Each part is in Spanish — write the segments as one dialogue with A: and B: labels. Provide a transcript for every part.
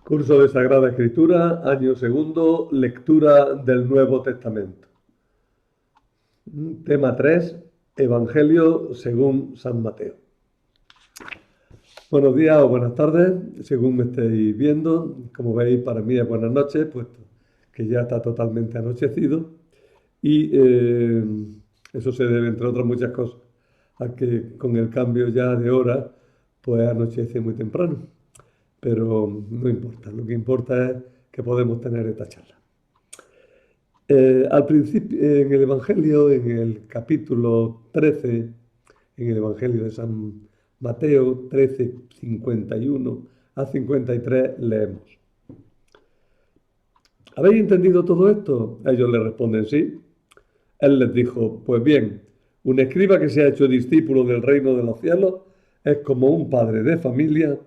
A: Curso de Sagrada Escritura, año segundo, lectura del Nuevo Testamento. Tema 3, Evangelio según San Mateo. Buenos días o buenas tardes, según me estéis viendo. Como veis, para mí es buenas noches, puesto que ya está totalmente anochecido. Y eso se debe, entre otras muchas cosas, a que con el cambio ya de hora, pues anochece muy temprano. Pero no importa, lo que importa es que podemos tener esta charla. Al principio, en el Evangelio, en el capítulo 13, en el Evangelio de San Mateo 13, 51 a 53, leemos: ¿habéis entendido todo esto? Ellos le responden sí. Él les dijo: pues bien, un escriba que se ha hecho discípulo del reino de los cielos es como un padre de familia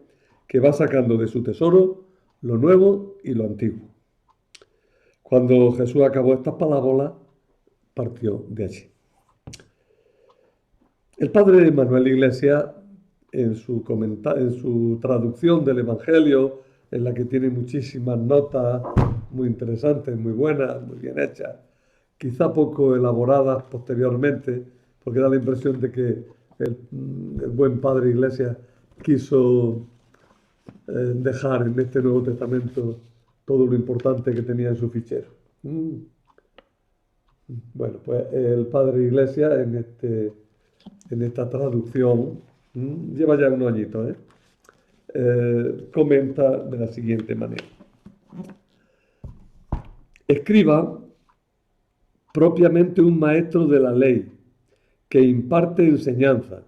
A: que va sacando de su tesoro lo nuevo y lo antiguo. Cuando Jesús acabó estas parábolas, partió de allí. El padre Manuel Iglesias, en su traducción del Evangelio, en la que tiene muchísimas notas muy interesantes, muy buenas, muy bien hechas, quizá poco elaboradas posteriormente, porque da la impresión de que el buen padre Iglesias quiso dejar en este Nuevo Testamento todo lo importante que tenía en su fichero. Bueno, pues el padre Iglesias en esta traducción, lleva ya unos añitos, comenta de la siguiente manera: escriba propiamente un maestro de la ley que imparte enseñanza.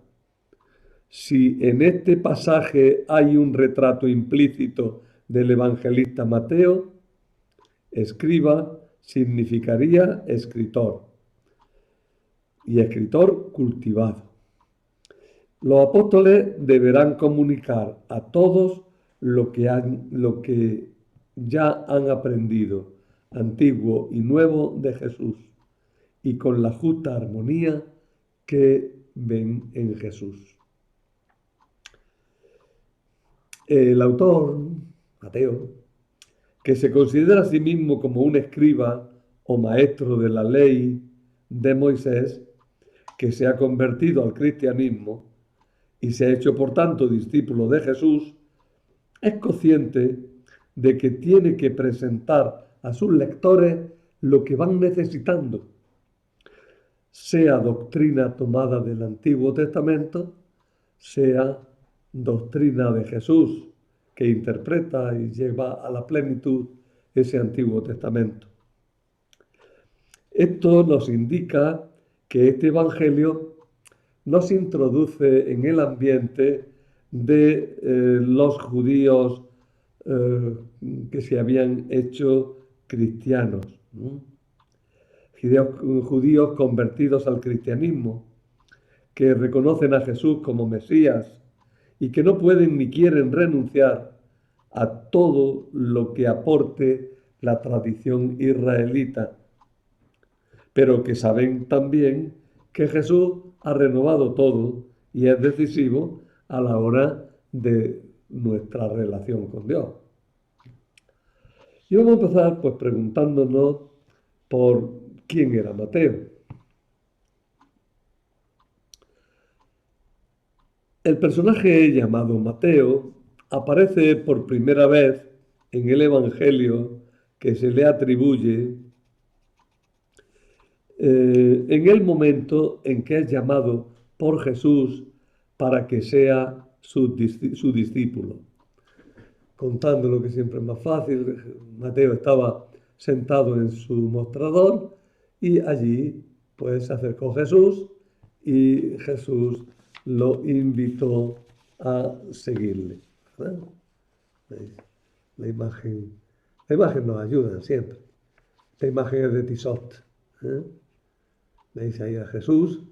A: Si en este pasaje hay un retrato implícito del evangelista Mateo, escriba significaría escritor, y escritor cultivado. Los apóstoles deberán comunicar a todos lo que ya han aprendido, antiguo y nuevo, de Jesús, y con la justa armonía que ven en Jesús. El autor, Mateo, que se considera a sí mismo como un escriba o maestro de la ley de Moisés, que se ha convertido al cristianismo y se ha hecho por tanto discípulo de Jesús, es consciente de que tiene que presentar a sus lectores lo que van necesitando, sea doctrina tomada del Antiguo Testamento, sea doctrina de Jesús, que interpreta y lleva a la plenitud ese Antiguo Testamento. Esto nos indica que este Evangelio nos introduce en el ambiente de los judíos que se habían hecho cristianos, judíos convertidos al cristianismo, que reconocen a Jesús como Mesías y que no pueden ni quieren renunciar a todo lo que aporte la tradición israelita, pero que saben también que Jesús ha renovado todo y es decisivo a la hora de nuestra relación con Dios. Y vamos a empezar pues preguntándonos por quién era Mateo. El personaje llamado Mateo aparece por primera vez en el Evangelio que se le atribuye en el momento en que es llamado por Jesús para que sea su discípulo. Contando lo que siempre es más fácil, Mateo estaba sentado en su mostrador y allí pues se acercó Jesús y Jesús lo invitó a seguirle. La imagen nos ayuda siempre. Esta imagen es de Tissot. Veis ahí a Jesús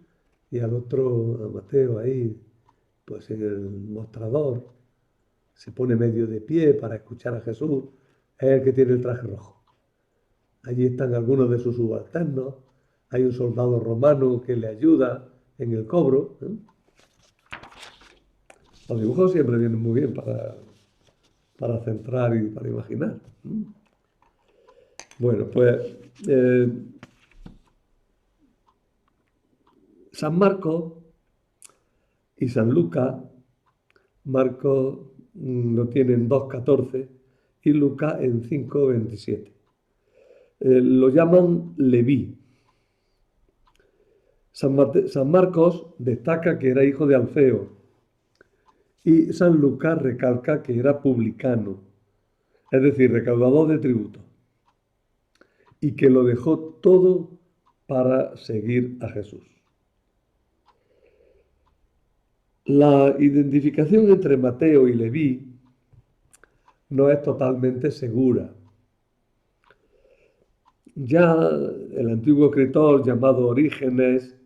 A: y al otro, a Mateo, ahí, pues en el mostrador. Se pone medio de pie para escuchar a Jesús. Es el que tiene el traje rojo. Allí están algunos de sus subalternos. Hay un soldado romano que le ayuda en el cobro. Los dibujos siempre vienen muy bien para centrar y para imaginar. Bueno, pues San Marcos y San Lucas, Marcos lo tiene en 2.14 y Lucas en 5.27. Lo llaman Leví. San Marcos destaca que era hijo de Alfeo y San Lucas recalca que era publicano, es decir, recaudador de tributos, y que lo dejó todo para seguir a Jesús. La identificación entre Mateo y Leví no es totalmente segura. Ya el antiguo escritor llamado Orígenes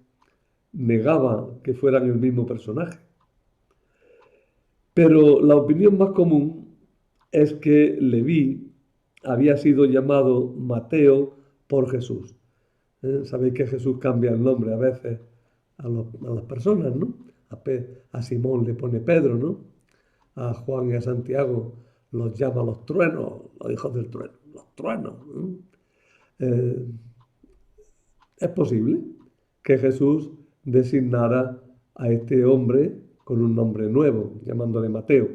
A: negaba que fueran el mismo personaje. Pero la opinión más común es que Leví había sido llamado Mateo por Jesús. Sabéis que Jesús cambia el nombre a veces a las personas, ¿no? A Simón le pone Pedro, ¿no? A Juan y a Santiago los llama los truenos, los hijos del trueno, los truenos. Eh, es posible que Jesús designara a este hombre con un nombre nuevo, llamándole Mateo.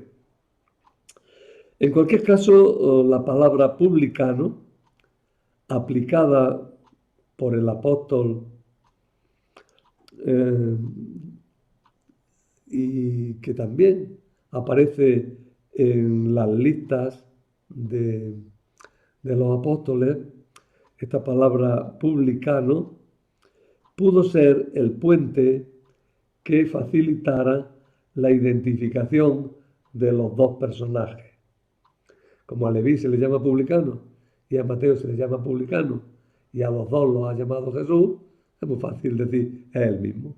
A: En cualquier caso, la palabra publicano, aplicada por el apóstol y que también aparece en las listas de los apóstoles, esta palabra publicano pudo ser el puente que facilitara la identificación de los dos personajes. Como a Leví se le llama publicano y a Mateo se le llama publicano y a los dos los ha llamado Jesús, es muy fácil decir, es el mismo.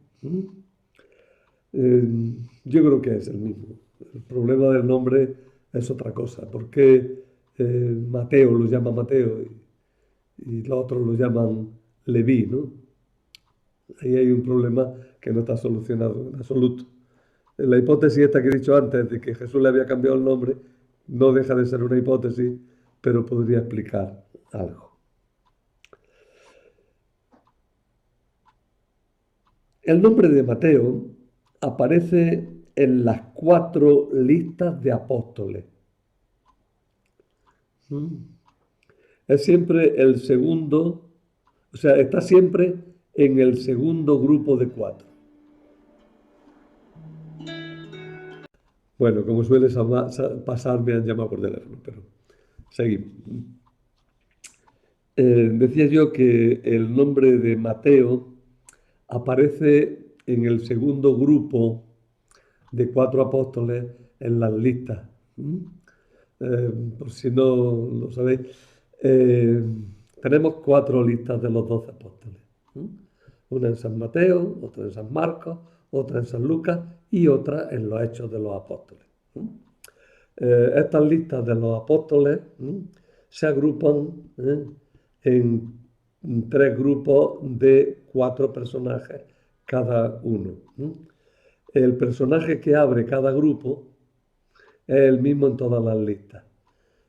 A: Yo creo que es el mismo. El problema del nombre es otra cosa. ¿Por qué Mateo lo llama Mateo y los otros lo llaman Leví, ¿no? Ahí hay un problema que no está solucionado en absoluto. La hipótesis esta que he dicho antes, de que Jesús le había cambiado el nombre, no deja de ser una hipótesis, pero podría explicar algo. El nombre de Mateo aparece en las 4 listas de apóstoles. Es siempre el segundo, o sea, está siempre en el segundo grupo de 4. Bueno, como suele pasar, me han llamado por teléfono, pero seguimos. Decía yo que el nombre de Mateo aparece en el segundo grupo de 4 apóstoles en las listas. Por si no lo sabéis, tenemos 4 listas de los 12 apóstoles. Una en San Mateo, otra en San Marcos, otra en San Lucas y otra en los Hechos de los Apóstoles. Estas listas de los apóstoles se agrupan en 3 grupos de 4 personajes cada uno. El personaje que abre cada grupo es el mismo en todas las listas,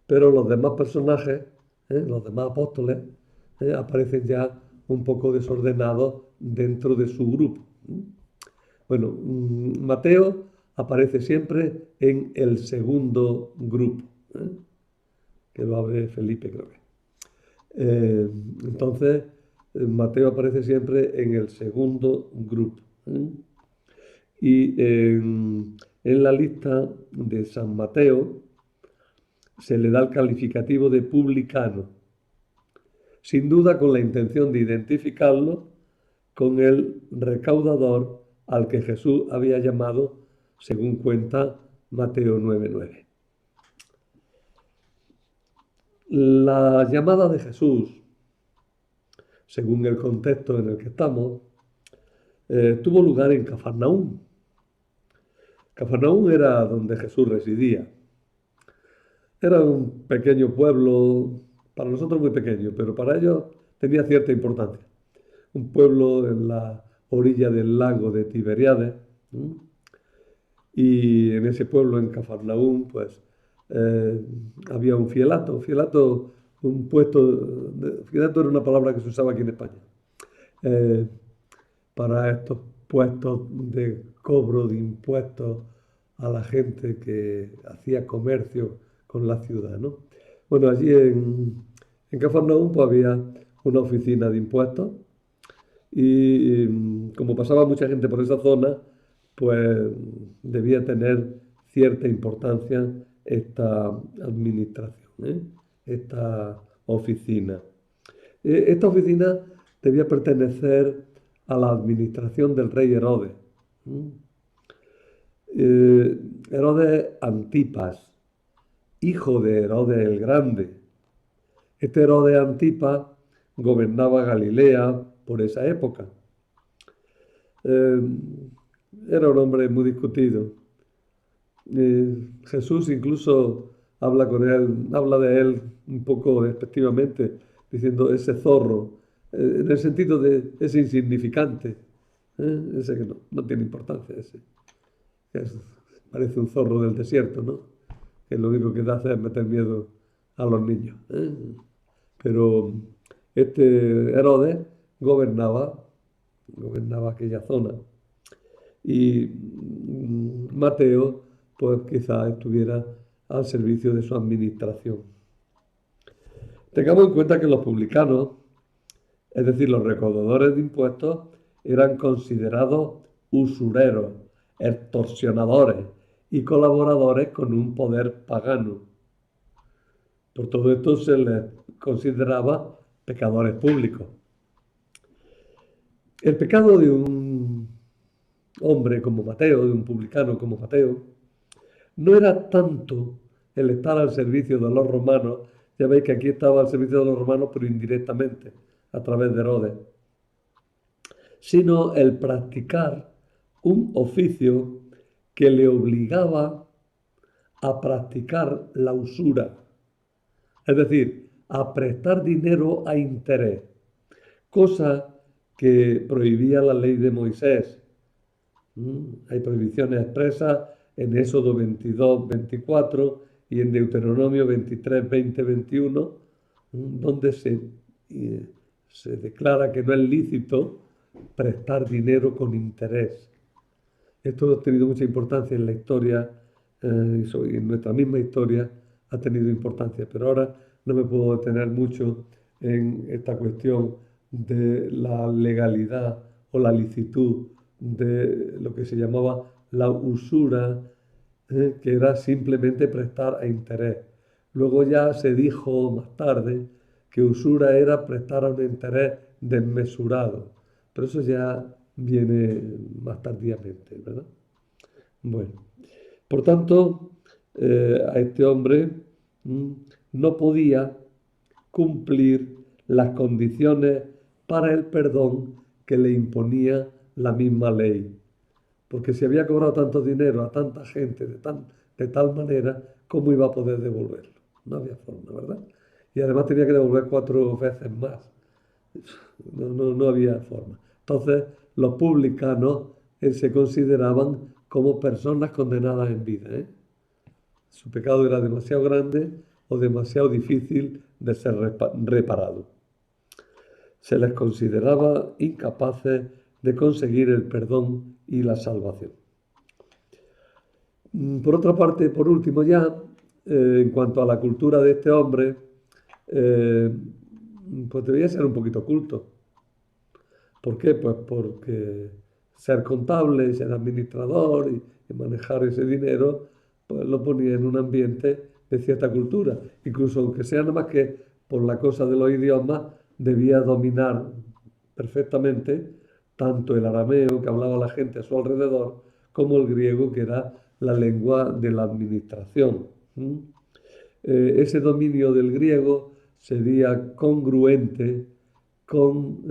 A: pero los demás personajes, los demás apóstoles, aparecen ya un poco desordenados dentro de su grupo. Bueno, Mateo aparece siempre en el segundo grupo, que lo abre Felipe, creo que. Entonces, Mateo aparece siempre en el segundo grupo. Y en la lista de San Mateo se le da el calificativo de publicano, sin duda con la intención de identificarlo con el recaudador al que Jesús había llamado, según cuenta Mateo 9:9. La llamada de Jesús, según el contexto en el que estamos, tuvo lugar en Cafarnaúm. Cafarnaúm era donde Jesús residía. Era un pequeño pueblo, para nosotros muy pequeño, pero para ellos tenía cierta importancia. Un pueblo en la orilla del lago de Tiberíades. Y en ese pueblo, en Cafarnaúm, pues eh, había un fielato. Fielato, un puesto, fielato era una palabra que se usaba aquí en España, eh, para estos puestos de cobro de impuestos a la gente que hacía comercio con la ciudad, ¿no? Bueno, allí en Cafarnaúm pues había una oficina de impuestos y como pasaba mucha gente por esa zona, pues debía tener cierta importancia esta administración, ¿eh? Esta oficina. Esta oficina debía pertenecer a la administración del rey Herodes. ¿Mm? Herodes Antipas, hijo de Herodes el Grande. Este Herodes Antipas gobernaba Galilea por esa época. Eh, Era un hombre muy discutido. Jesús incluso habla de él un poco despectivamente, diciendo ese zorro, en el sentido de ese insignificante, ese que no tiene importancia, ese, que parece un zorro del desierto, ¿no? Que lo único que hace es meter miedo a los niños, ¿eh? Pero este Herodes gobernaba, gobernaba aquella zona. Y Mateo, pues quizás estuviera al servicio de su administración. Tengamos en cuenta que los publicanos, es decir, los recaudadores de impuestos, eran considerados usureros, extorsionadores y colaboradores con un poder pagano. Por todo esto se les consideraba pecadores públicos. El pecado de un hombre como Mateo, de un publicano como Mateo, no era tanto el estar al servicio de los romanos, ya veis que aquí estaba al servicio de los romanos, pero indirectamente, a través de Herodes, sino el practicar un oficio que le obligaba a practicar la usura, es decir, a prestar dinero a interés, cosa que prohibía la ley de Moisés. Hay prohibiciones expresas en Éxodo 22, 24 y en Deuteronomio 23, 20, 21, donde se declara que no es lícito prestar dinero con interés. Esto ha tenido mucha importancia en la historia, y en nuestra misma historia ha tenido importancia, pero ahora no me puedo detener mucho en esta cuestión de la legalidad o la licitud de lo que se llamaba la usura, que era simplemente prestar a interés. Luego ya se dijo más tarde que usura era prestar a un interés desmesurado, pero eso ya viene más tardíamente, ¿verdad? Bueno, por tanto, a este hombre mm, no podía cumplir las condiciones para el perdón que le imponía la misma ley. Porque si había cobrado tanto dinero a tanta gente de tal manera, ¿cómo iba a poder devolverlo? No había forma, ¿verdad? Y además tenía que devolver 4 veces más. No había forma. Entonces, los publicanos se consideraban como personas condenadas en vida, ¿eh? Su pecado era demasiado grande o demasiado difícil de ser reparado. Se les consideraba incapaces de conseguir el perdón y la salvación. Por otra parte, por último ya, en cuanto a la cultura de este hombre, eh, pues debía ser un poquito culto. ¿Por qué? Pues porque ser contable, ser administrador y manejar ese dinero, pues lo ponía en un ambiente de cierta cultura. Incluso aunque sea nada más que por la cosa de los idiomas, debía dominar perfectamente tanto el arameo que hablaba la gente a su alrededor, como el griego que era la lengua de la administración. Ese dominio del griego sería congruente con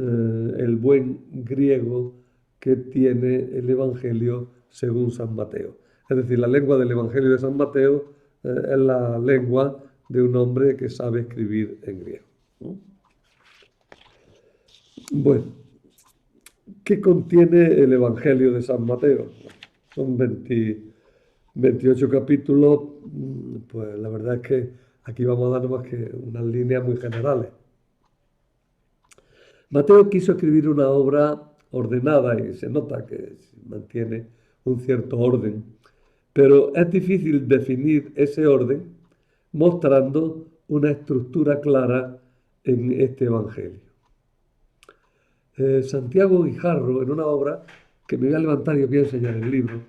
A: el buen griego que tiene el Evangelio según San Mateo. Es decir, la lengua del Evangelio de San Mateo es la lengua de un hombre que sabe escribir en griego, ¿no? Bueno, ¿qué contiene el Evangelio de San Mateo? Son 20, 28 capítulos, pues la verdad es que aquí vamos a dar más que unas líneas muy generales. Mateo quiso escribir una obra ordenada y se nota que mantiene un cierto orden, pero es difícil definir ese orden mostrando una estructura clara en este Evangelio. Santiago Guijarro, en una obra que me voy a levantar y os voy a enseñar el libro,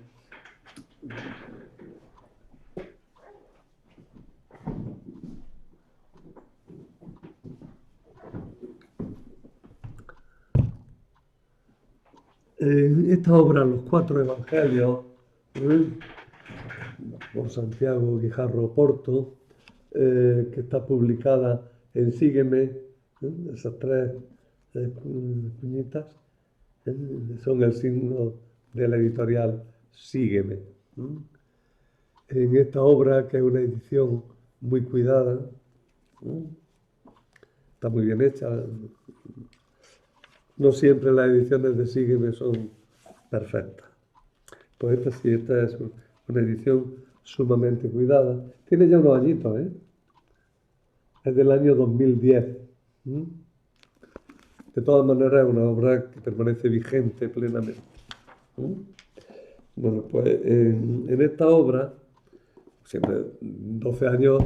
A: en esta obra, Los Cuatro Evangelios, ¿eh? Por Santiago Guijarro Porto, que está publicada en Sígueme, esas tres puñitas, son el signo de la editorial Sígueme. En esta obra, que es una edición muy cuidada, está muy bien hecha. No siempre las ediciones de Sígueme son perfectas. Pues esta sí, esta es una edición sumamente cuidada. Tiene ya unos añitos, ¿eh? Es del año 2010. De todas maneras, es una obra que permanece vigente plenamente. Bueno, pues en esta obra, siempre 12 años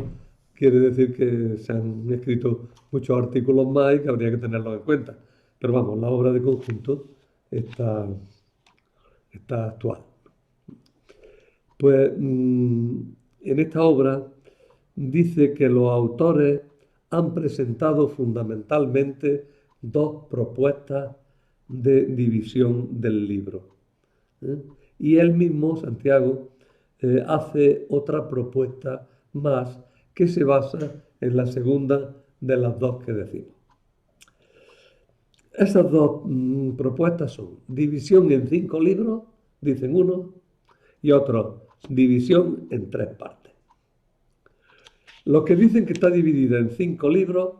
A: quiere decir que se han escrito muchos artículos más y que habría que tenerlos en cuenta. Pero vamos, la obra de conjunto está actual. Pues en esta obra dice que los autores han presentado fundamentalmente dos propuestas de división del libro. Y él mismo, Santiago, hace otra propuesta más que se basa en la segunda de las dos que decimos. Esas dos propuestas son división en 5 libros, dicen unos, y otros, división en 3 partes. Los que dicen que está dividida en 5 libros,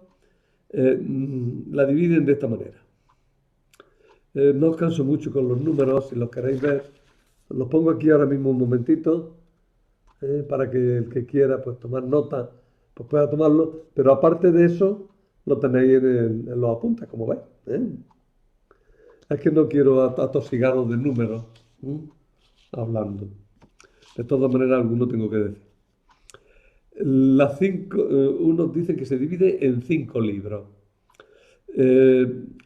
A: la dividen de esta manera. No os canso mucho con los números, si los queréis ver, los pongo aquí ahora mismo un momentito, para que el que quiera pues tomar nota, pues pueda tomarlo, pero aparte de eso, lo tenéis en los apuntes, como veis. Es que no quiero atosigaros de números hablando. De todas maneras, alguno tengo que decir. Unos dicen que se divide en 5 libros.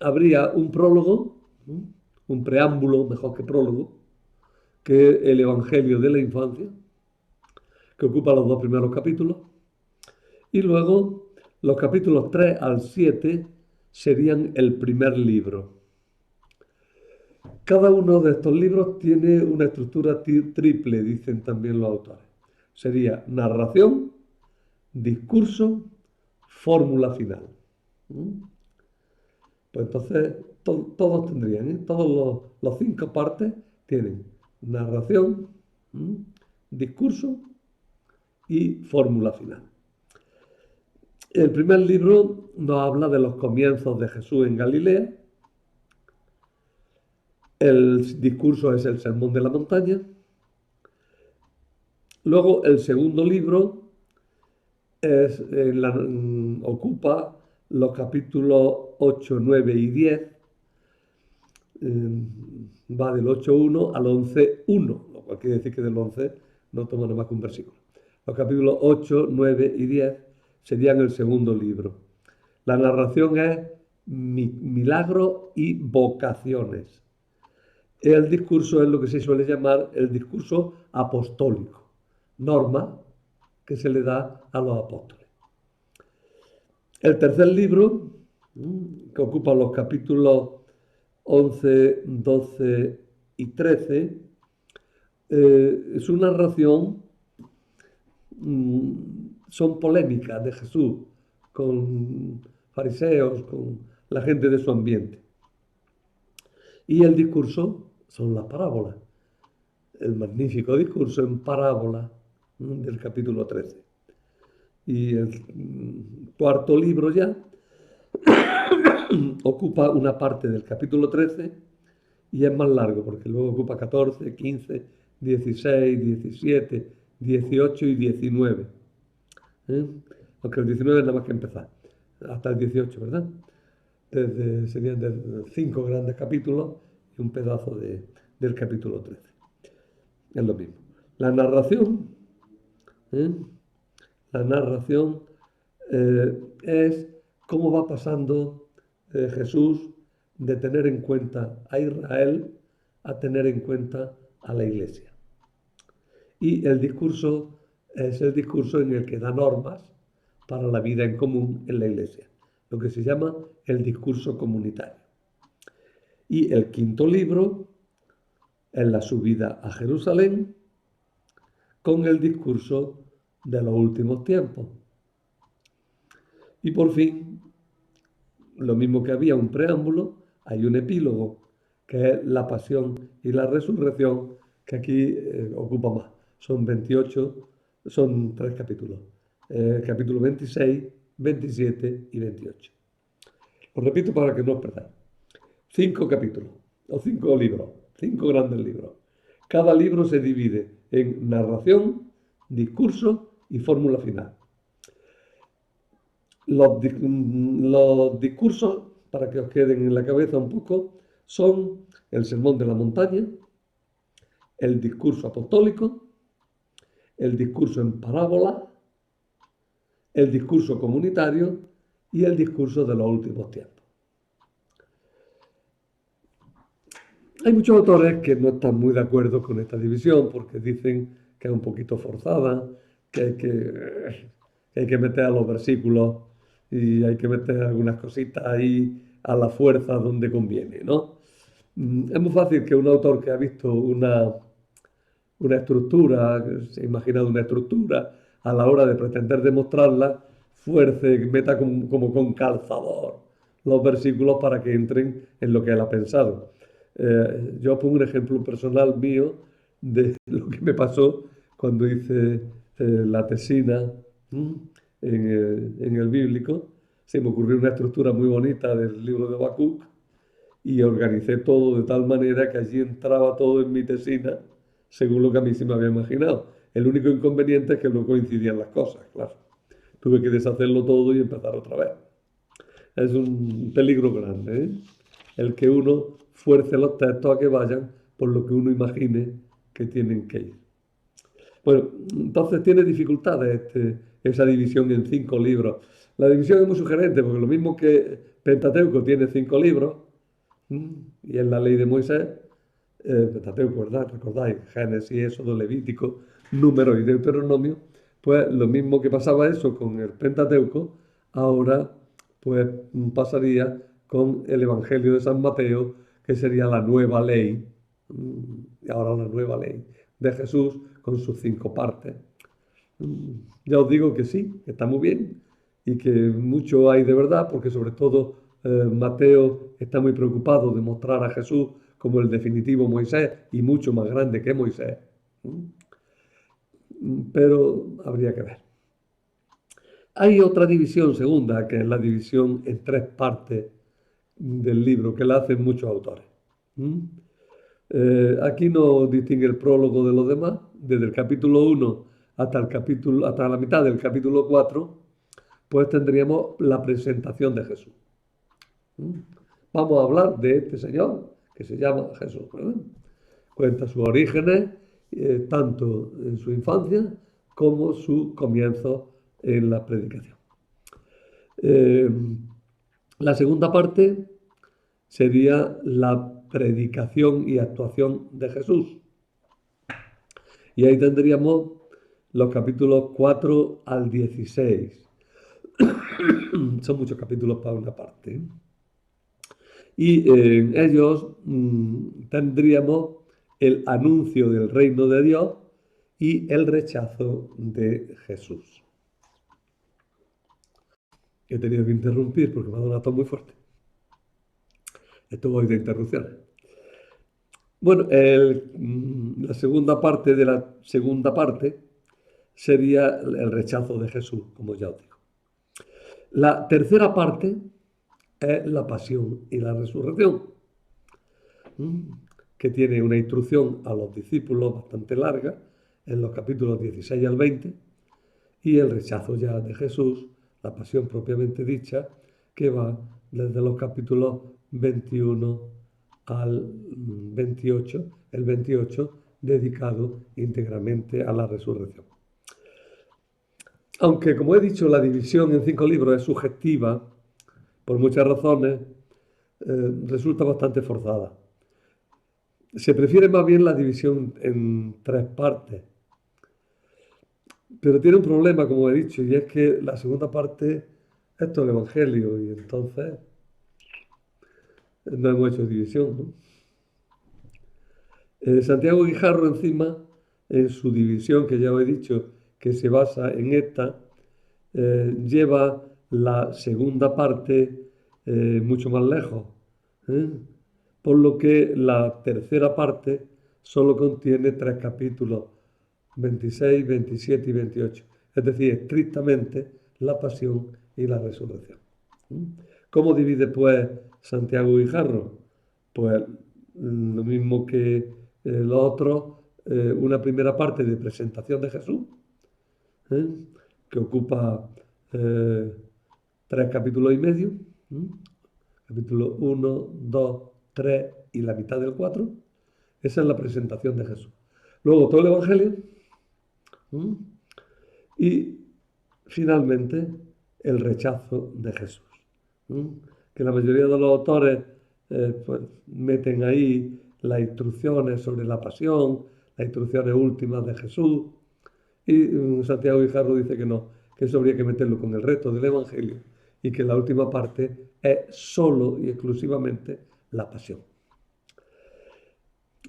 A: Habría un prólogo, un preámbulo, mejor que prólogo, que es el Evangelio de la infancia, que ocupa los 2 primeros capítulos. Y luego los capítulos 3 al 7 serían el primer libro. Cada uno de estos libros tiene una estructura triple, dicen también los autores. Sería narración, discurso, fórmula final. Pues entonces todos tendrían, todos los 5 partes tienen narración, discurso y fórmula final. El primer libro nos habla de los comienzos de Jesús en Galilea. El discurso es el Sermón de la Montaña. Luego el segundo libro ocupa los capítulos 8, 9 y 10. Va del 8.1 al 11.1, lo cual quiere decir que del 11 no toma nada más que un versículo. Los capítulos 8, 9 y 10 serían el segundo libro. La narración es milagros y vocaciones. El discurso es lo que se suele llamar el discurso apostólico, norma que se le da a los apóstoles. El tercer libro, que ocupa los capítulos 11, 12 y 13, su narración son polémicas de Jesús con fariseos, con la gente de su ambiente. Y el discurso son las parábolas, el magnífico discurso en parábola del capítulo 13. Y el cuarto libro ya ocupa una parte del capítulo 13 y es más largo porque luego ocupa 14, 15, 16, 17, 18 y 19. ¿eh? Aunque el 19 es nada más que empezar, hasta el 18, ¿verdad? Serían 5 grandes capítulos y un pedazo del capítulo 13. Es lo mismo. La narración, ¿eh? La narración es cómo va pasando Jesús de tener en cuenta a Israel a tener en cuenta a la Iglesia. Y el discurso es el discurso en el que da normas para la vida en común en la Iglesia, lo que se llama el discurso comunitario. Y el quinto libro es la subida a Jerusalén con el discurso de los últimos tiempos. Y por fin, lo mismo que había un preámbulo, hay un epílogo, que es la pasión y la resurrección, que aquí ocupa más. Son 28, son 3 capítulos. Capítulo 26, 27 y 28. Os repito para que no os perdáis. 5 capítulos, o 5 libros, 5 grandes libros. Cada libro se divide en narración, discurso y fórmula final. Los discursos, para que os queden en la cabeza un poco, son el Sermón de la Montaña, el discurso apostólico, el discurso en parábola, el discurso comunitario y el discurso de los últimos tiempos. Hay muchos autores que no están muy de acuerdo con esta división porque dicen que es un poquito forzada, que hay que meter a los versículos y hay que meter algunas cositas ahí a la fuerza donde conviene, ¿no? Es muy fácil que un autor que ha visto una estructura, que se ha imaginado una estructura, a la hora de pretender demostrarla, fuerce, meta como con calzador los versículos para que entren en lo que él ha pensado. Yo pongo un ejemplo personal mío de lo que me pasó cuando hice la tesina en el bíblico. Se me ocurrió una estructura muy bonita del libro de Habacuc y organicé todo de tal manera que allí entraba todo en mi tesina según lo que a mí se me había imaginado. El único inconveniente es que no coincidían las cosas, claro. Tuve que deshacerlo todo y empezar otra vez. Es un peligro grande, ¿eh? El que uno fuerce los textos a que vayan por lo que uno imagine que tienen que ir. Bueno, entonces tiene dificultades esa división en 5 libros. La división es muy sugerente porque lo mismo que Pentateuco tiene 5 libros, y es la ley de Moisés, Pentateuco, ¿verdad? Recordáis, Génesis, Éxodo, Levítico, Números y Deuteronomio, pues lo mismo que pasaba eso con el Pentateuco, ahora pues pasaría con el Evangelio de San Mateo, que sería la nueva ley, y ahora la nueva ley de Jesús con sus 5 partes. Ya os digo que sí, que está muy bien y que mucho hay de verdad, porque sobre todo Mateo está muy preocupado de mostrar a Jesús como el definitivo Moisés y mucho más grande que Moisés. Pero habría que ver. Hay otra división segunda, que es la división en 3 partes del libro, que la hacen muchos autores. Aquí no distingue el prólogo de los demás, desde el capítulo 1 hasta la mitad del capítulo 4, pues tendríamos la presentación de Jesús. Vamos a hablar de este señor que se llama Jesús, ¿verdad? Cuenta sus orígenes, tanto en su infancia como su comienzo en la predicación. La segunda parte sería la predicación y actuación de Jesús. Y ahí tendríamos los capítulos 4 al 16. Son muchos capítulos para una parte. Y en ellos tendríamos el anuncio del reino de Dios y el rechazo de Jesús. He tenido que interrumpir porque me ha dado una tos muy fuerte. Esto voy de interrupciones. Bueno, la segunda parte de la segunda parte sería el rechazo de Jesús, como ya os digo. La tercera parte es la pasión y la resurrección, que tiene una instrucción a los discípulos bastante larga en los capítulos 16 al 20, y el rechazo ya de Jesús, la pasión propiamente dicha, que va desde los capítulos 21 al 28, el 28 dedicado íntegramente a la resurrección. Aunque, como he dicho, la división en 5 libros es subjetiva, por muchas razones, resulta bastante forzada. Se prefiere más bien la división en 3 partes, pero tiene un problema, como he dicho, y es que la segunda parte es todo el Evangelio, y entonces no hemos hecho división, ¿no? Santiago Guijarro, encima, en su división, que ya os he dicho, que se basa en esta, lleva la segunda parte mucho más lejos, ¿eh? Por lo que la tercera parte solo contiene 3 capítulos, 26, 27 y 28. Es decir, estrictamente la pasión y la resurrección. ¿Cómo divide pues Santiago Guijarro? Pues lo mismo que los otros, una primera parte de presentación de Jesús, ¿eh? Que ocupa 3 capítulos y medio, ¿eh? Capítulo 1, 2, 3 y la mitad del 4. Esa es la presentación de Jesús. Luego todo el Evangelio, ¿eh? Y finalmente el rechazo de Jesús, ¿eh? Que la mayoría de los autores pues, meten ahí las instrucciones sobre la pasión, las instrucciones últimas de Jesús, y Santiago Guijarro dice que no, que eso habría que meterlo con el resto del Evangelio y que la última parte es solo y exclusivamente la pasión.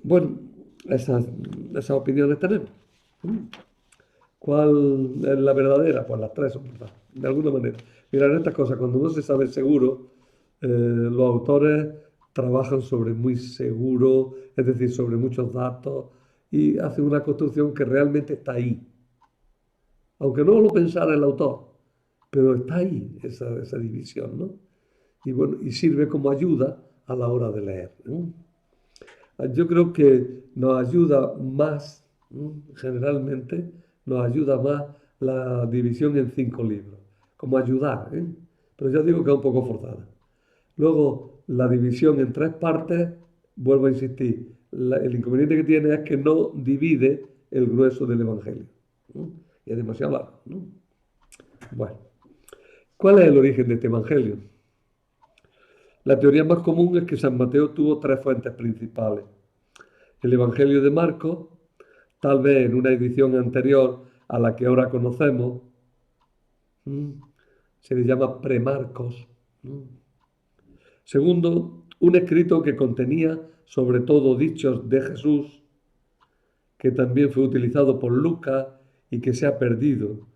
A: Bueno, esas opiniones tenemos. ¿Cuál es la verdadera? Pues las 3 son verdad, de alguna manera. Mira, en estas cosas, cuando no se sabe seguro, los autores trabajan sobre muy seguro, es decir, sobre muchos datos, y hacen una construcción que realmente está ahí. Aunque no lo pensara el autor, pero está ahí esa división, ¿no? Y bueno, y sirve como ayuda a la hora de leer, ¿no? Yo creo que nos ayuda más, ¿no? Generalmente nos ayuda más la división en 5 libros, como ayudar, ¿eh? Pero ya digo que es un poco forzada. Luego, la división en 3 partes, vuelvo a insistir, el inconveniente que tiene es que no divide el grueso del Evangelio, ¿no? Y es demasiado largo, ¿no? Bueno, ¿cuál es el origen de este Evangelio? La teoría más común es que San Mateo tuvo 3 fuentes principales. El Evangelio de Marcos, tal vez en una edición anterior a la que ahora conocemos, se le llama premarcos. Segundo, un escrito que contenía sobre todo dichos de Jesús, que también fue utilizado por Lucas y que se ha perdido,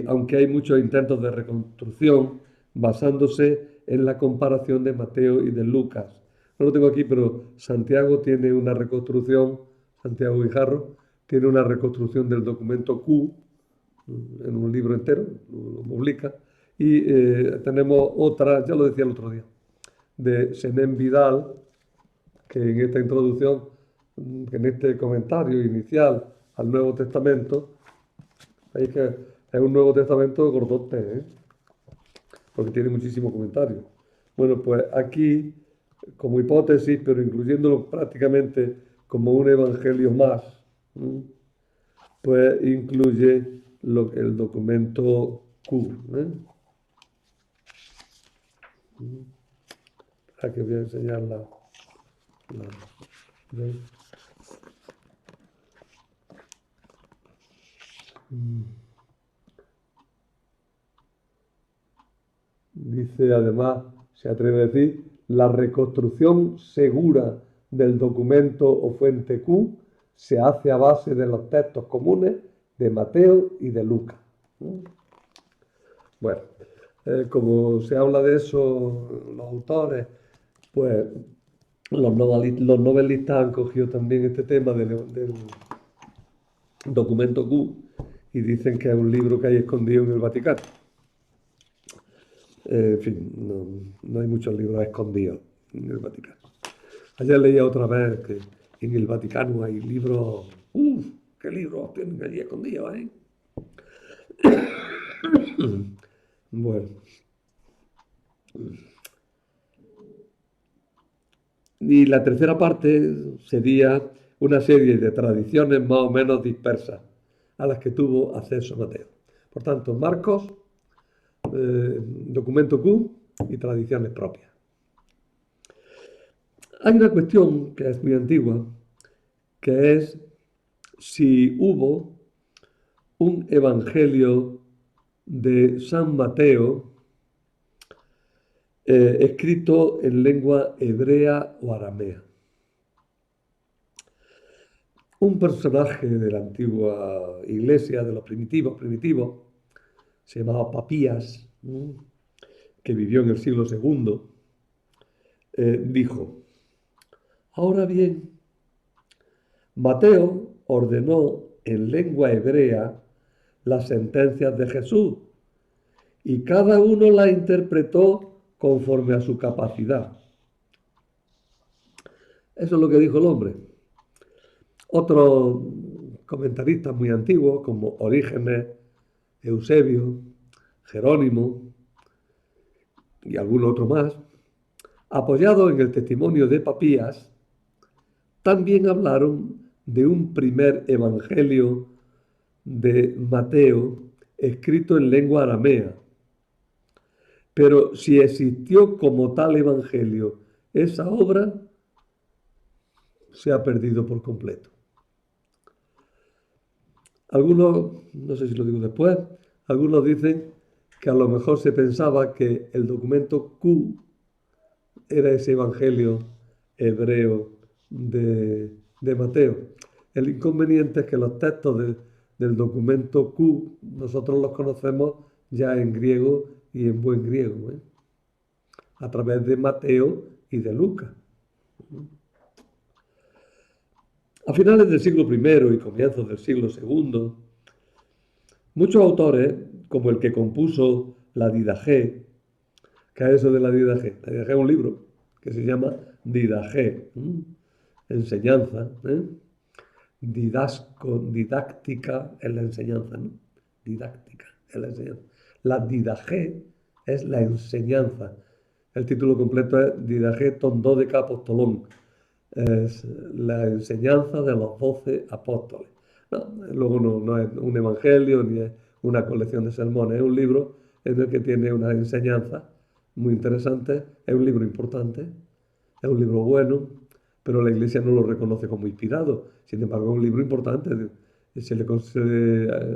A: aunque hay muchos intentos de reconstrucción basándose en la comparación de Mateo y de Lucas. No lo tengo aquí, pero Santiago tiene una reconstrucción, Santiago Guijarro tiene una reconstrucción del documento Q en un libro entero, lo publica, y tenemos otra, ya lo decía el otro día, de Senén Vidal, que en esta introducción, que en este comentario inicial al Nuevo Testamento, veis que es un Nuevo Testamento gordote, ¿eh? Porque tiene muchísimos comentarios. Bueno, pues aquí, como hipótesis, pero incluyéndolo prácticamente como un evangelio más, pues incluye el documento Q. Aquí voy a enseñar ¿veis? Dice además, se atreve a decir, la reconstrucción segura del documento o fuente Q se hace a base de los textos comunes de Mateo y de Lucas. Bueno, como se habla de eso, los autores, pues los novelistas han cogido también este tema del documento Q y dicen que es un libro que hay escondido en el Vaticano. En fin, no hay muchos libros escondidos en el Vaticano. Ayer leía otra vez que en el Vaticano hay libros. ¡Uf! ¿Qué libros tienen allí escondidos, eh? Bueno, y la tercera parte sería una serie de tradiciones más o menos dispersas a las que tuvo acceso Mateo. Por tanto, Marcos, documento Q y tradiciones propias. Hay una cuestión que es muy antigua, que es si hubo un evangelio de San Mateo escrito en lengua hebrea o aramea. Un personaje de la antigua iglesia, de los primitivos, se llamaba Papías, que vivió en el siglo II, dijo, ahora bien, Mateo ordenó en lengua hebrea las sentencias de Jesús y cada uno las interpretó conforme a su capacidad. Eso es lo que dijo el hombre. Otros comentaristas muy antiguos, como Orígenes, Eusebio, Jerónimo y algún otro más, apoyados en el testimonio de Papías, también hablaron de un primer evangelio de Mateo escrito en lengua aramea. Pero si existió como tal evangelio, esa obra se ha perdido por completo. Algunos, no sé si lo digo después, algunos dicen que a lo mejor se pensaba que el documento Q era ese evangelio hebreo de Mateo. El inconveniente es que los textos del documento Q nosotros los conocemos ya en griego y en buen griego, a través de Mateo y de Lucas. A finales del siglo I y comienzos del siglo II, muchos autores, como el que compuso la Didaché, ¿qué es eso de la Didaché? La Didaché es un libro que se llama Didaché, enseñanza, didáctica es la enseñanza, ¿no? Didáctica es la enseñanza. La Didaché es la enseñanza. El título completo es Didaché ton dodeka apostolón. Es la enseñanza de los 12 apóstoles. No, luego no es un evangelio ni es una colección de sermones, es un libro en el que tiene una enseñanza muy interesante, es un libro importante, es un libro bueno, pero la Iglesia no lo reconoce como inspirado. Sin embargo, es un libro importante, se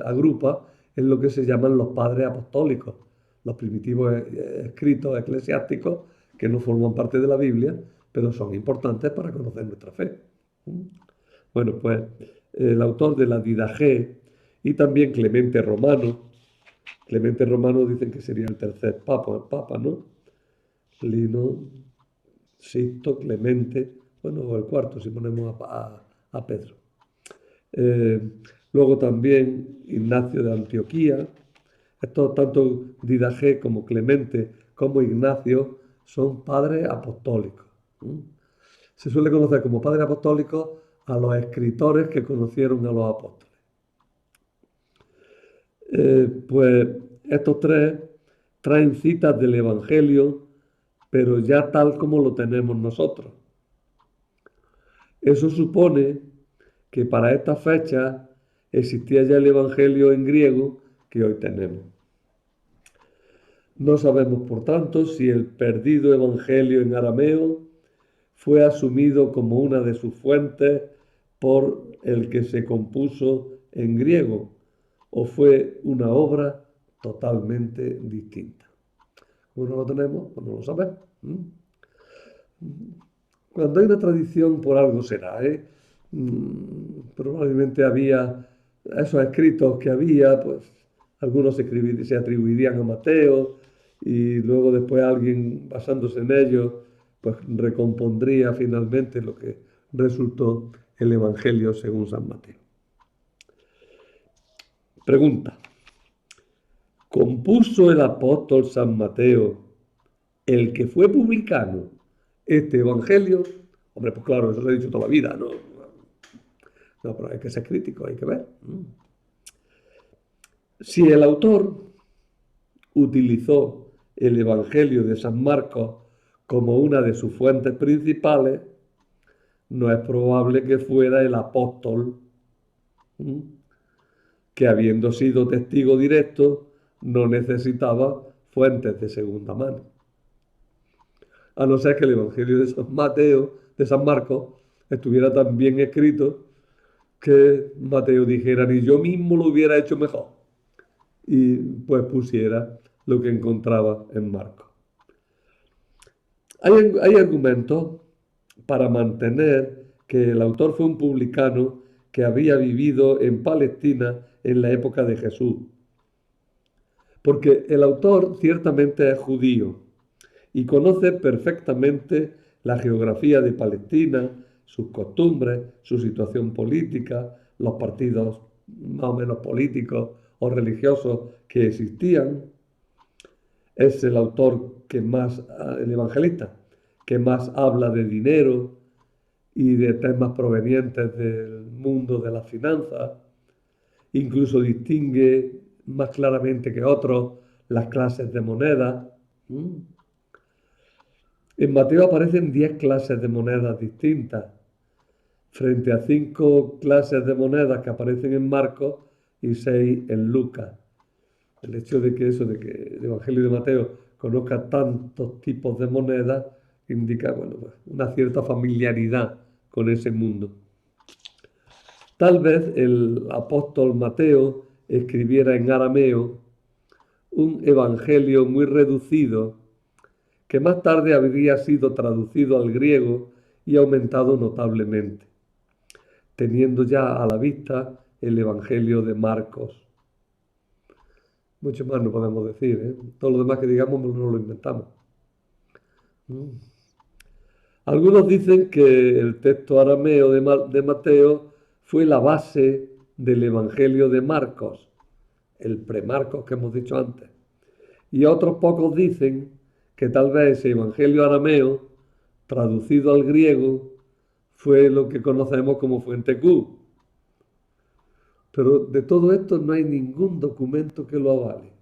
A: agrupa en lo que se llaman los padres apostólicos, los primitivos escritos eclesiásticos que no forman parte de la Biblia, pero son importantes para conocer nuestra fe. Bueno, pues el autor de la Didaché y también Clemente Romano dicen que sería el tercer papa, ¿no? Lino, Sixto, Clemente, bueno, o el cuarto si ponemos a Pedro. Eh, Luego también Ignacio de Antioquía. Estos, tanto Didaché como Clemente como Ignacio, son padres apostólicos. Se suele conocer como padres apostólicos a los escritores que conocieron a los apóstoles. Pues estos tres traen citas del Evangelio, pero ya tal como lo tenemos nosotros. Eso supone que para esta fecha existía ya el Evangelio en griego que hoy tenemos. No sabemos, por tanto, si el perdido Evangelio en arameo fue asumido como una de sus fuentes por el que se compuso en griego o fue una obra totalmente distinta. Como no lo tenemos, pues no lo sabemos. Cuando hay una tradición, por algo será, ¿eh? Probablemente había esos escritos que había, pues algunos se atribuirían a Mateo y luego después alguien basándose en ellos, pues recompondría finalmente lo que resultó el Evangelio según San Mateo. Pregunta: ¿compuso el apóstol San Mateo, el que fue publicano, este Evangelio Hombre, pues claro, eso se ha dicho toda la vida, ¿no? No, pero hay que ser crítico, hay que ver. Si el autor utilizó el Evangelio de San Marcos como una de sus fuentes principales, no es probable que fuera el apóstol, que habiendo sido testigo directo, no necesitaba fuentes de segunda mano. A no ser que el Evangelio de San Mateo, de San Marcos, estuviera tan bien escrito que Mateo dijera, ni yo mismo lo hubiera hecho mejor. Y pues pusiera lo que encontraba en Marcos. Hay argumentos para mantener que el autor fue un publicano que había vivido en Palestina en la época de Jesús. Porque el autor ciertamente es judío y conoce perfectamente la geografía de Palestina, sus costumbres, su situación política, los partidos más o menos políticos o religiosos que existían. Es el autor que más, el evangelista, que más habla de dinero y de temas provenientes del mundo de las finanzas. Incluso distingue más claramente que otros las clases de moneda. En Mateo aparecen 10 clases de monedas distintas, frente a 5 clases de monedas que aparecen en Marcos y 6 en Lucas. El hecho de que eso, de que el Evangelio de Mateo conozca tantos tipos de monedas, indica, bueno, pues, una cierta familiaridad con ese mundo. Tal vez el apóstol Mateo escribiera en arameo un evangelio muy reducido que más tarde habría sido traducido al griego y aumentado notablemente, teniendo ya a la vista el evangelio de Marcos. Mucho más no podemos decir, ¿eh? Todo lo demás que digamos no lo inventamos. Algunos dicen que el texto arameo de Mateo fue la base del Evangelio de Marcos, el premarcos que hemos dicho antes. Y otros pocos dicen que tal vez ese Evangelio arameo, traducido al griego, fue lo que conocemos como fuente Q. Pero de todo esto no hay ningún documento que lo avale.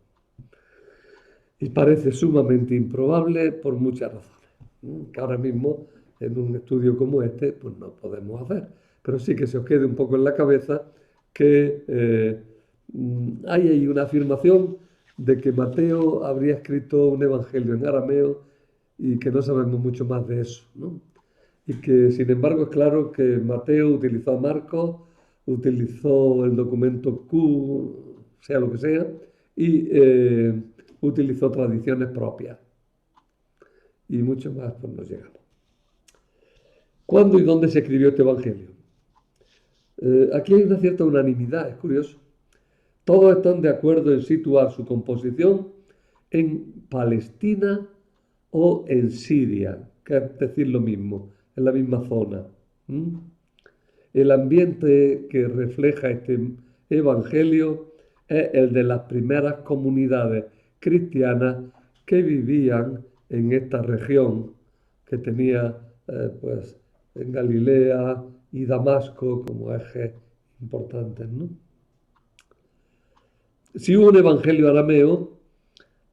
A: Y parece sumamente improbable por muchas razones, que ahora mismo en un estudio como este pues no podemos hacer. Pero sí que se os quede un poco en la cabeza que hay ahí una afirmación de que Mateo habría escrito un evangelio en arameo y que no sabemos mucho más de eso, ¿no? Y que sin embargo es claro que Mateo utilizó a Marcos, utilizó el documento Q, sea lo que sea, y utilizó tradiciones propias. Y mucho más pues nos llegamos. ¿Cuándo y dónde se escribió este evangelio? Aquí hay una cierta unanimidad, es curioso. Todos están de acuerdo en situar su composición en Palestina o en Siria, que es decir lo mismo, en la misma zona. El ambiente que refleja este evangelio es el de las primeras comunidades cristianas que vivían en esta región que tenía pues en Galilea y Damasco como ejes importantes, ¿no? Si hubo un evangelio arameo,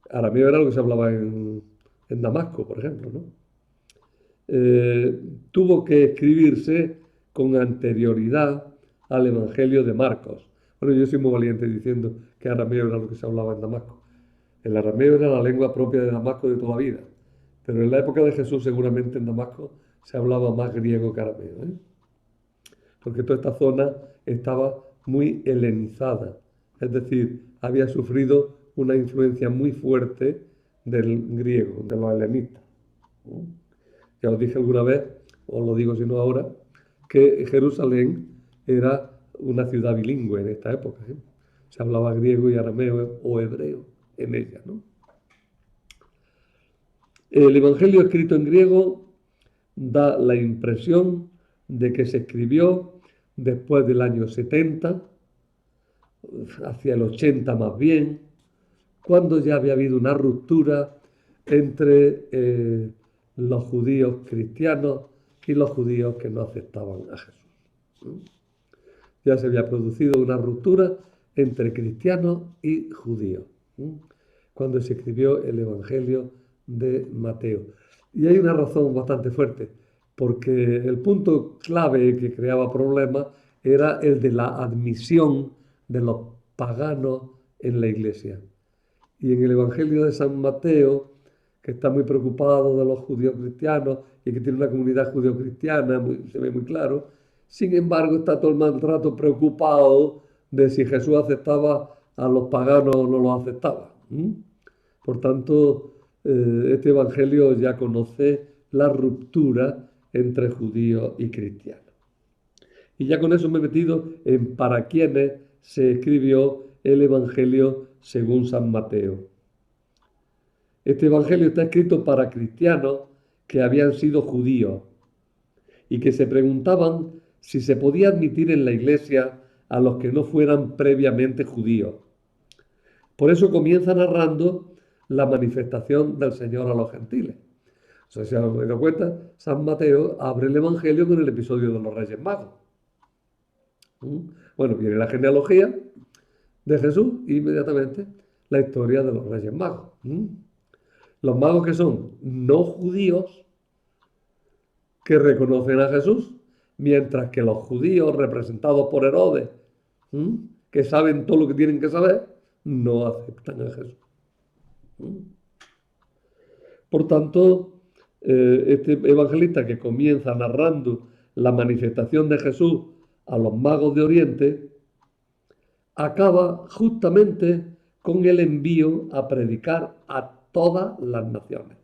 A: arameo era lo que se hablaba en Damasco, por ejemplo, ¿no? Tuvo que escribirse con anterioridad al evangelio de Marcos. Bueno, yo soy muy valiente diciendo que arameo era lo que se hablaba en Damasco. El arameo era la lengua propia de Damasco de toda la vida, pero en la época de Jesús seguramente en Damasco se hablaba más griego que arameo, ¿eh? Porque toda esta zona estaba muy helenizada, es decir, había sufrido una influencia muy fuerte del griego, de los helenistas. Ya os dije alguna vez, os lo digo si no ahora, que Jerusalén era una ciudad bilingüe en esta época, ¿eh? Se hablaba griego y arameo o hebreo en ella, ¿no? El Evangelio escrito en griego da la impresión de que se escribió después del año 70, hacia el 80 más bien, cuando ya había habido una ruptura entre los judíos cristianos y los judíos que no aceptaban a Jesús. Ya se había producido una ruptura entre cristianos y judíos cuando se escribió el Evangelio de Mateo. Y hay una razón bastante fuerte, porque el punto clave que creaba problemas era el de la admisión de los paganos en la iglesia. Y en el Evangelio de San Mateo, que está muy preocupado de los judíos cristianos y que tiene una comunidad judío-cristiana, se ve muy claro, sin embargo está todo el rato preocupado de si Jesús aceptaba a los paganos o no los aceptaba. Por tanto, este Evangelio ya conoce la ruptura entre judíos y cristianos. Y ya con eso me he metido en para quiénes se escribió el Evangelio según San Mateo. Este Evangelio está escrito para cristianos que habían sido judíos y que se preguntaban si se podía admitir en la iglesia a los que no fueran previamente judíos. Por eso comienza narrando la manifestación del Señor a los gentiles. O sea, si os dais cuenta, San Mateo abre el Evangelio con el episodio de los Reyes Magos. Bueno, viene la genealogía de Jesús e inmediatamente la historia de los Reyes Magos. Los magos que son no judíos que reconocen a Jesús, mientras que los judíos representados por Herodes, que saben todo lo que tienen que saber, no aceptan a Jesús. Por tanto, este evangelista que comienza narrando la manifestación de Jesús a los magos de Oriente, acaba justamente con el envío a predicar a todas las naciones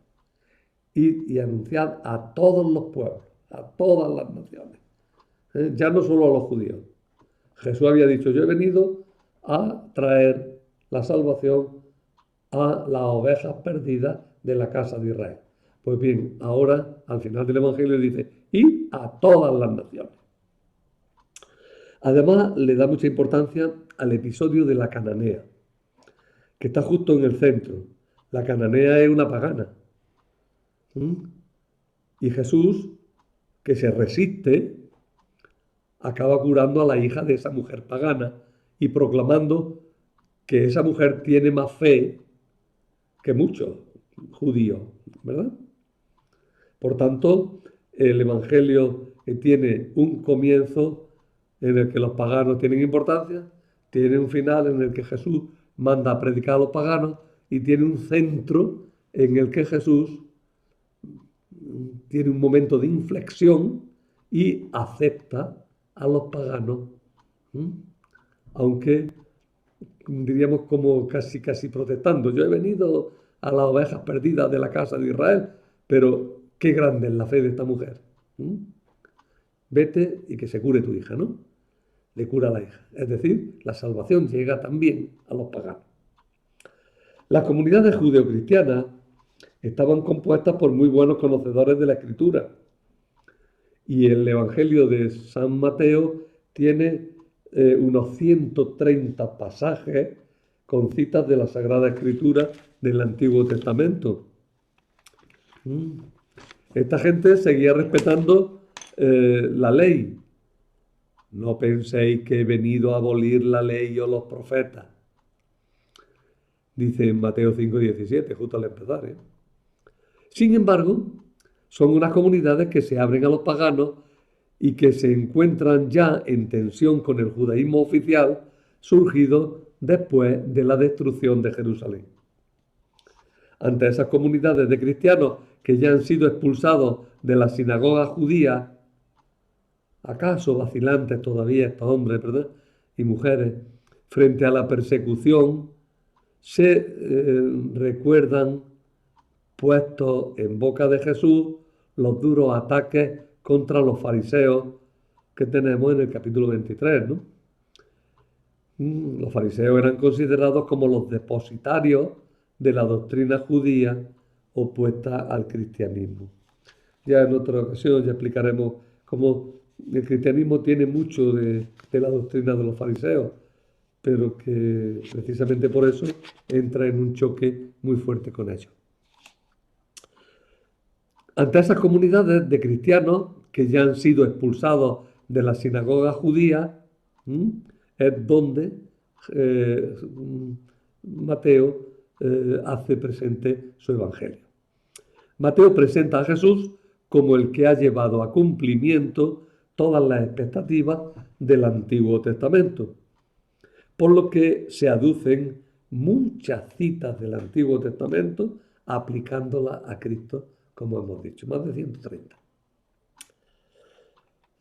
A: y anunciar a todos los pueblos, a todas las naciones, ya no solo a los judíos. Jesús había dicho, yo he venido a traer la salvación a las ovejas perdidas de la casa de Israel. Pues bien, ahora al final del Evangelio dice, y a todas las naciones. Además, le da mucha importancia al episodio de la cananea, que está justo en el centro. La cananea es una pagana. Y Jesús, que se resiste, acaba curando a la hija de esa mujer pagana y proclamando que esa mujer tiene más fe que muchos judíos, ¿verdad? Por tanto, el Evangelio tiene un comienzo en el que los paganos tienen importancia, tiene un final en el que Jesús manda a predicar a los paganos y tiene un centro en el que Jesús tiene un momento de inflexión y acepta a los paganos, aunque diríamos como casi protestando. Yo he venido a las ovejas perdidas de la casa de Israel, pero qué grande es la fe de esta mujer. Vete y que se cure tu hija, ¿no? Le cura a la hija. Es decir, la salvación llega también a los paganos. Las comunidades judeocristianas estaban compuestas por muy buenos conocedores de la Escritura. Y el Evangelio de San Mateo tiene unos 130 pasajes con citas de la Sagrada Escritura del Antiguo Testamento. Esta gente seguía respetando la ley. No penséis que he venido a abolir la ley o los profetas. Dice en Mateo 5:17, justo al empezar. Sin embargo, son unas comunidades que se abren a los paganos y que se encuentran ya en tensión con el judaísmo oficial surgido después de la destrucción de Jerusalén. Ante esas comunidades de cristianos que ya han sido expulsados de las sinagogas judías, ¿acaso vacilantes todavía estos hombres, verdad? Y mujeres, frente a la persecución, se recuerdan puestos en boca de Jesús los duros ataques contra los fariseos que tenemos en el capítulo 23, ¿no? Los fariseos eran considerados como los depositarios de la doctrina judía opuesta al cristianismo. Ya en otra ocasión ya explicaremos cómo el cristianismo tiene mucho de la doctrina de los fariseos, pero que precisamente por eso entra en un choque muy fuerte con ellos. Ante esas comunidades de cristianos que ya han sido expulsados de la sinagoga judía, es donde Mateo hace presente su evangelio. Mateo presenta a Jesús como el que ha llevado a cumplimiento todas las expectativas del Antiguo Testamento, por lo que se aducen muchas citas del Antiguo Testamento aplicándolas a Cristo, como hemos dicho, más de 130.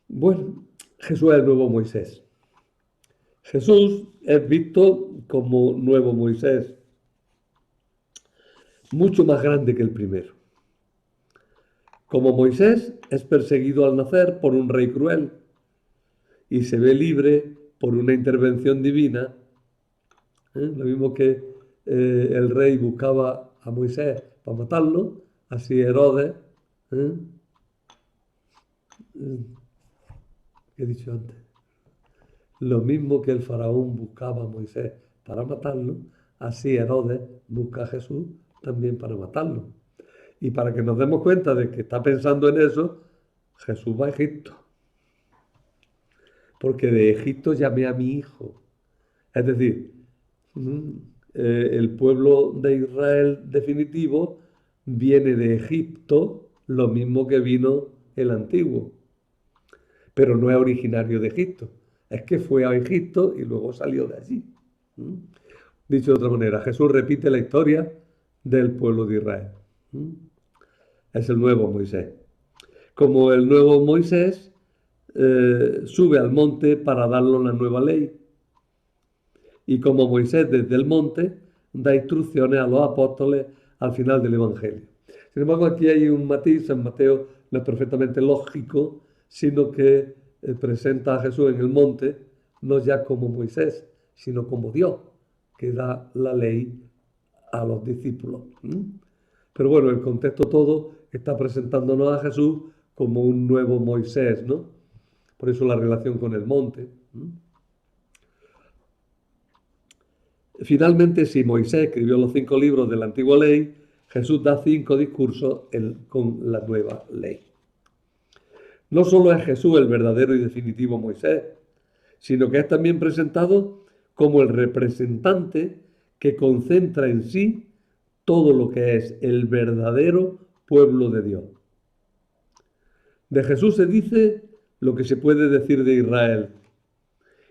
A: Bueno, Jesús es el nuevo Moisés. Jesús es visto como nuevo Moisés, mucho más grande que el primero. Como Moisés es perseguido al nacer por un rey cruel y se ve libre por una intervención divina. Lo mismo que el rey buscaba a Moisés para matarlo, así Herodes, ¿qué he dicho antes? Lo mismo que el faraón buscaba a Moisés para matarlo, así Herodes busca a Jesús también para matarlo. Y para que nos demos cuenta de que está pensando en eso, Jesús va a Egipto. Porque de Egipto llamé a mi hijo. Es decir, el pueblo de Israel definitivo viene de Egipto, lo mismo que vino el antiguo. Pero no es originario de Egipto. Es que fue a Egipto y luego salió de allí. Dicho de otra manera, Jesús repite la historia del pueblo de Israel. Es el nuevo Moisés. Como el nuevo Moisés sube al monte para darle la nueva ley. Y como Moisés desde el monte da instrucciones a los apóstoles al final del Evangelio. Sin embargo, aquí hay un matiz. San Mateo no es perfectamente lógico, sino que presenta a Jesús en el monte no ya como Moisés, sino como Dios, que da la ley a los discípulos. Pero bueno, el contexto todo está presentándonos a Jesús como un nuevo Moisés, ¿no? Por eso la relación con el monte. Finalmente, si Moisés escribió los 5 libros de la antigua ley, Jesús da 5 discursos con la nueva ley. No solo es Jesús el verdadero y definitivo Moisés, sino que es también presentado como el representante que concentra en sí todo lo que es el verdadero pueblo de Dios. De Jesús se dice lo que se puede decir de Israel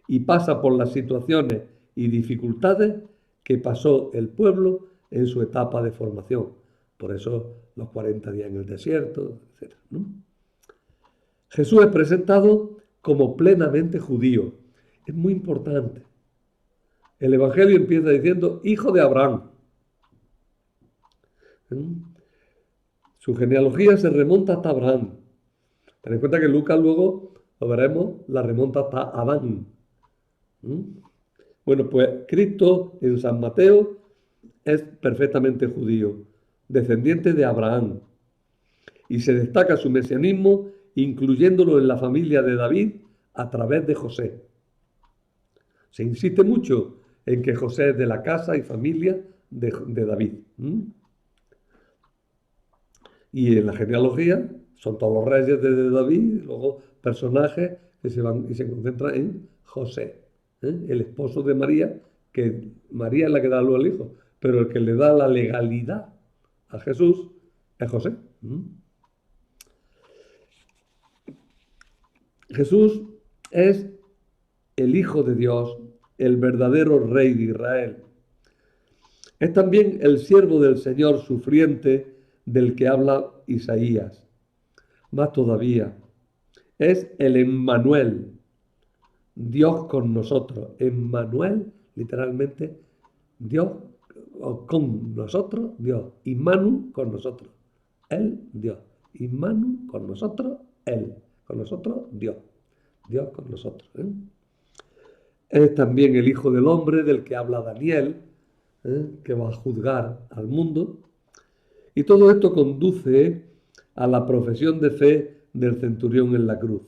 A: y pasa por las situaciones y dificultades que pasó el pueblo en su etapa de formación. Por eso los 40 días en el desierto, etc. Jesús es presentado como plenamente judío. Es muy importante. El Evangelio empieza diciendo hijo de Abraham. Su genealogía se remonta hasta Abraham. Ten en cuenta que Lucas luego, lo veremos, la remonta hasta Adán. Bueno, pues Cristo en San Mateo es perfectamente judío, descendiente de Abraham. Y se destaca su mesianismo incluyéndolo en la familia de David a través de José. Se insiste mucho en que José es de la casa y familia de David. Y en la genealogía son todos los reyes de David, y luego personajes que se van y se concentran en José, el esposo de María, que María es la que da luz al hijo, pero el que le da la legalidad a Jesús es José. Jesús es el Hijo de Dios, el verdadero Rey de Israel. Es también el siervo del Señor sufriente del que habla Isaías. Más todavía, es el Emmanuel, Dios con nosotros. Emmanuel, literalmente, Dios con nosotros, Dios. Immanu con nosotros. Él, Dios. Immanu con nosotros, Él. Con nosotros, Dios. Dios con nosotros. Es también el Hijo del Hombre del que habla Daniel, que va a juzgar al mundo. Y todo esto conduce a la profesión de fe del centurión en la cruz.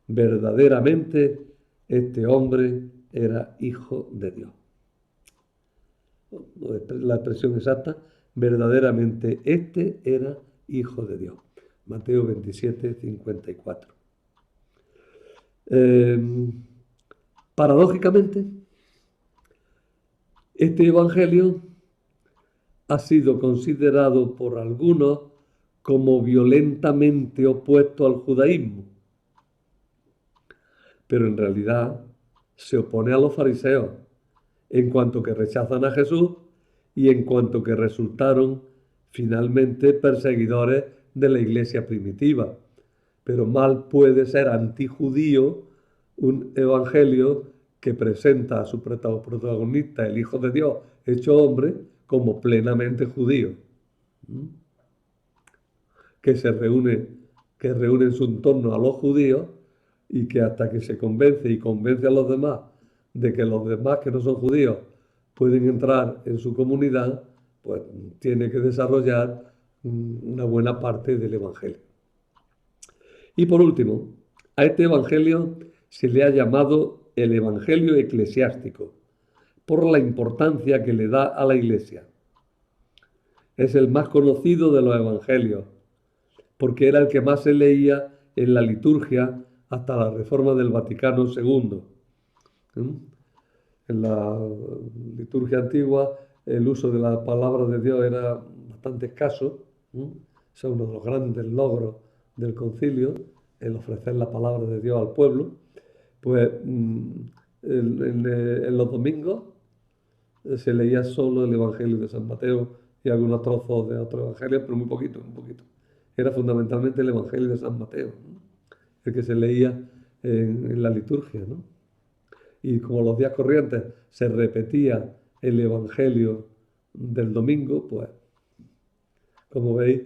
A: Verdaderamente este hombre era hijo de Dios. La expresión exacta, verdaderamente este era hijo de Dios. Mateo 27, 54. Paradójicamente, este evangelio ha sido considerado por algunos como violentamente opuesto al judaísmo, pero en realidad se opone a los fariseos, en cuanto que rechazan a Jesús y en cuanto que resultaron finalmente perseguidores de la iglesia primitiva. Pero mal puede ser antijudío un evangelio que presenta a su protagonista, el Hijo de Dios, hecho hombre, como plenamente judío, que reúne en su entorno a los judíos y que hasta que se convence y convence a los demás de que los demás que no son judíos pueden entrar en su comunidad, pues tiene que desarrollar una buena parte del evangelio. Y por último, a este evangelio se le ha llamado el evangelio eclesiástico, por la importancia que le da a la iglesia. Es el más conocido de los evangelios, porque era el que más se leía en la liturgia hasta la reforma del Vaticano II. En la liturgia antigua el uso de la palabra de Dios era bastante escaso. Es uno de los grandes logros del concilio, el ofrecer la palabra de Dios al pueblo. Pues en los domingos se leía solo el Evangelio de San Mateo y algunos trozos de otros evangelios, pero muy poquito, muy poquito. Era fundamentalmente el Evangelio de San Mateo, ¿no? El que se leía en la liturgia, ¿no? Y como los días corrientes se repetía el Evangelio del domingo, pues, como veis,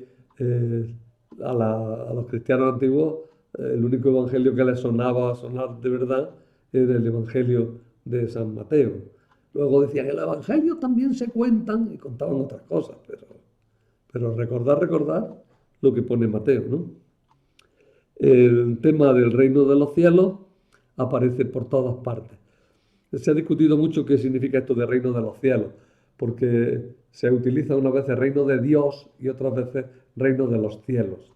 A: a los cristianos antiguos, el único evangelio que les sonaba a sonar de verdad era el Evangelio de San Mateo. Luego decían, el Evangelio también se cuentan, y contaban otras cosas, pero recordar lo que pone Mateo, ¿no? El tema del reino de los cielos aparece por todas partes. Se ha discutido mucho qué significa esto de reino de los cielos, porque se utiliza unas veces reino de Dios y otras veces reino de los cielos.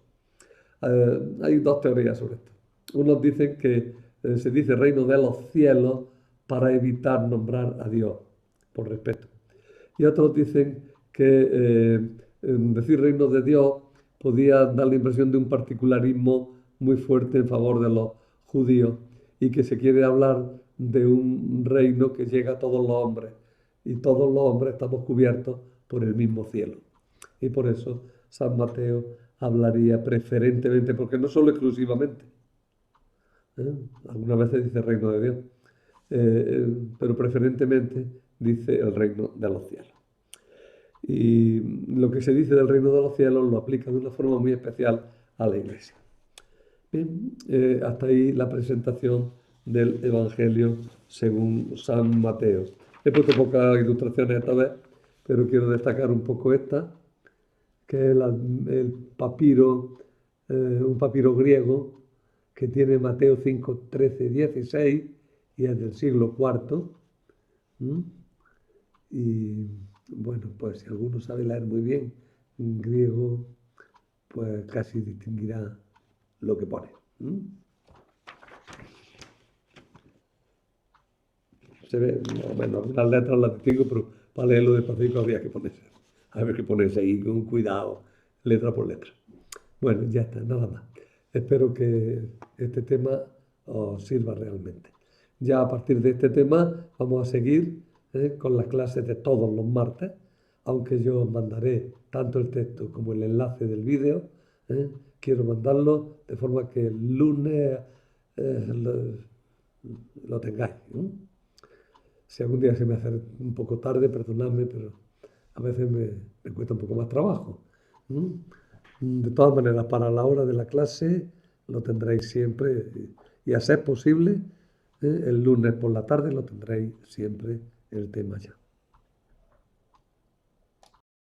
A: Hay dos teorías sobre esto. Unos dicen que se dice reino de los cielos para evitar nombrar a Dios, por respeto. Y otros dicen que decir reino de Dios podía dar la impresión de un particularismo muy fuerte en favor de los judíos y que se quiere hablar de un reino que llega a todos los hombres y todos los hombres estamos cubiertos por el mismo cielo. Y por eso San Mateo hablaría preferentemente, porque no solo exclusivamente, algunas veces dice reino de Dios, pero preferentemente dice el reino de los cielos. Y lo que se dice del reino de los cielos lo aplica de una forma muy especial a la Iglesia. Bien, hasta ahí la presentación del Evangelio según San Mateo. He puesto pocas ilustraciones esta vez, pero quiero destacar un poco esta, que es el papiro, un papiro griego que tiene Mateo 5, 13, 16 y es del siglo IV. Y bueno, pues si alguno sabe leer muy bien griego, pues casi distinguirá lo que pone. Se ve, más o menos, algunas letras las distingo, pero para leerlo despacito habría que ponerse. A ver qué ponerse ahí con cuidado, letra por letra. Bueno, ya está, nada más. Espero que este tema os sirva realmente. Ya a partir de este tema vamos a seguir con las clases de todos los martes, aunque yo os mandaré tanto el texto como el enlace del vídeo. Quiero mandarlo de forma que el lunes lo tengáis. Si algún día se me hace un poco tarde, perdonadme, pero a veces me cuesta un poco más trabajo. De todas maneras, para la hora de la clase lo tendréis siempre, y a ser posible, el lunes por la tarde lo tendréis siempre el tema ya.